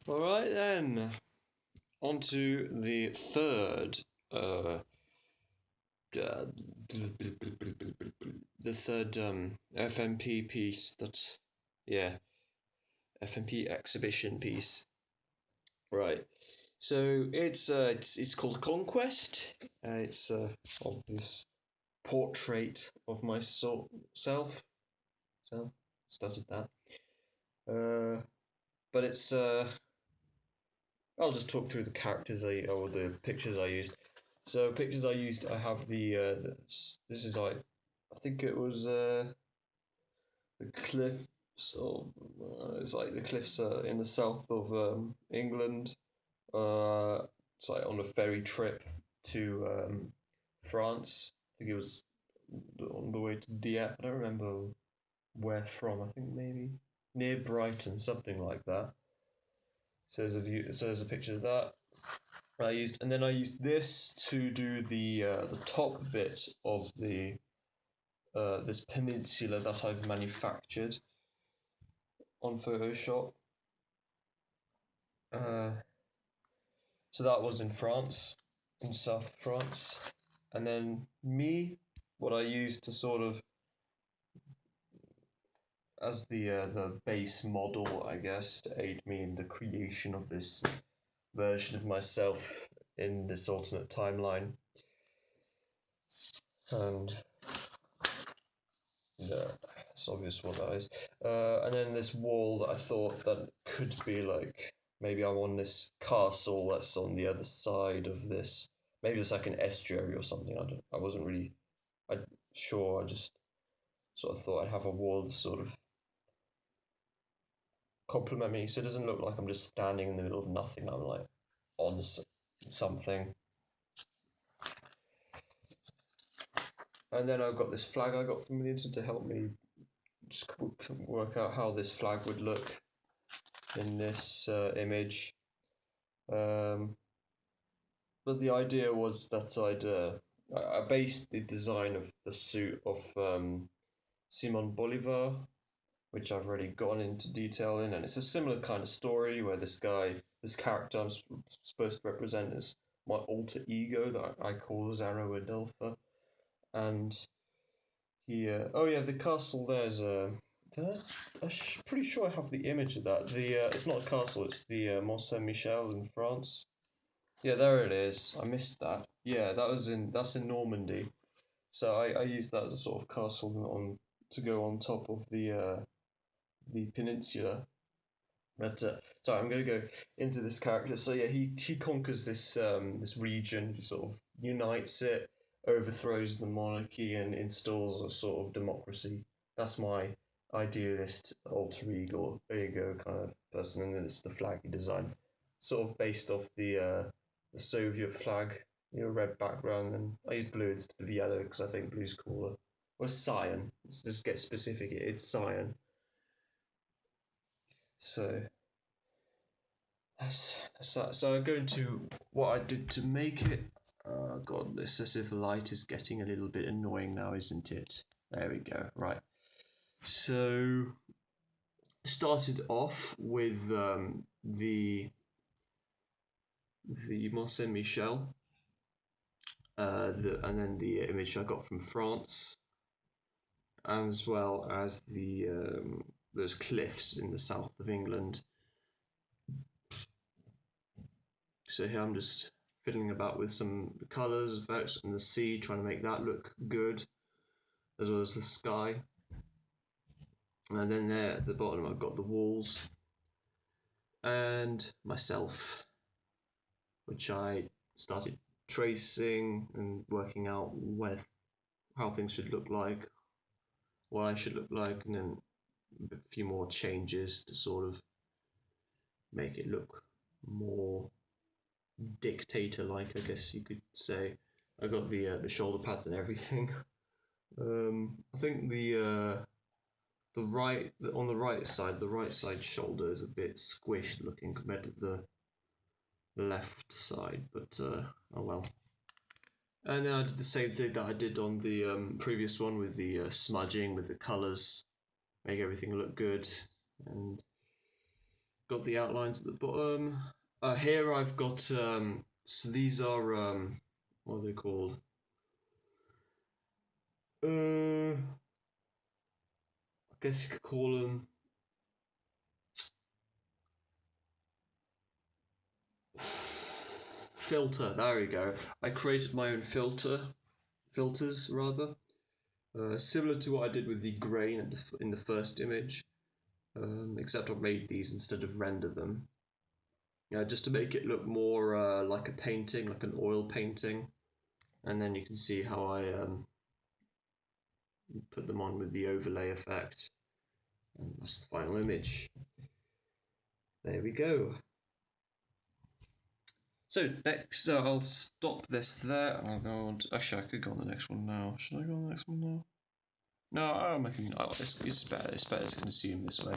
All right then, on to the third, uh, uh, the third FMP piece. That's yeah, FMP exhibition piece. Right. So it's called Conquest. It's of this portrait of my self. Self started that. But it's I'll just talk through the characters or the pictures I used. So pictures I used, I have this is like I think it was the cliffs of it's like the cliffs in the south of England. It's like on a ferry trip to France. I think it was on the way to Dieppe. I don't remember where from. I think maybe near Brighton, something like that. So there's a view. So there's a picture of that. And then I used this to do the top bit of the this peninsula that I've manufactured on Photoshop. Uh, so that was in France, in South France, and then what I used to sort of as the base model, I guess, to aid me in the creation of this version of myself in this alternate timeline, and yeah, it's obvious what that is. And then this wall that I thought that could be like maybe I'm on this castle that's on the other side of this. Maybe it's like an estuary or something. I wasn't really I sure. I just sort of thought I'd have a wall to sort of complement me, so it doesn't look like I'm just standing in the middle of nothing. I'm like on something. And then I've got this flag I got from the internet to help me just work out how this flag would look in this image. Um, but the idea was that I based the design of the suit of Simon Bolivar, which I've already gone into detail in, and it's a similar kind of story where this character I'm supposed to represent is my alter ego that I call Zaro Adelpha, and oh yeah, the castle there's a. I'm pretty sure I have the image of that. It's not a castle, it's the Mont Saint Michel in France. Yeah, there it is. I missed that. Yeah, that's in Normandy. So I used that as a sort of castle on to go on top of the peninsula. But sorry, I'm going to go into this character. So yeah, he conquers this region. He sort of unites it, overthrows the monarchy, and installs a sort of democracy. That's my idealist alter ego kind of person, and then it's the flag he designed, sort of based off the Soviet flag, red background, and I use blue instead of yellow because I think blue's cooler. Or cyan. Let's just get specific. It's cyan. So so I'm going to what I did to make it. God, this as if light is getting a little bit annoying now, isn't it? There we go. Right. So started off with the Mont Saint Michel, and then the image I got from France, as well as the those cliffs in the south of England. So here I'm just fiddling about with some colours, effects, and the sea, trying to make that look good, as well as the sky. And then there at the bottom, I've got the walls and myself, which I started tracing and working out how things should look like, what I should look like, and then a few more changes to sort of make it look more dictator-like, I guess you could say. I got the shoulder pads and everything. I think on the right side shoulder is a bit squished looking compared to the left side, but oh well. And then I did the same thing that I did on the previous one with the smudging, with the colours, make everything look good, and got the outlines at the bottom. Here I've got so these are what are they called? I guess you could call them filter. There we go. I created my own filters rather, similar to what I did with the grain in the first image, except I made these instead of render them. Just to make it look more like a painting, like an oil painting, and then you can see how I put them on with the overlay effect. And that's the final image. There we go. So next, I'll stop this there. I'll go on. Actually, I could go on the next one now. Should I go on the next one now? No, it's better. It's better to consume this way.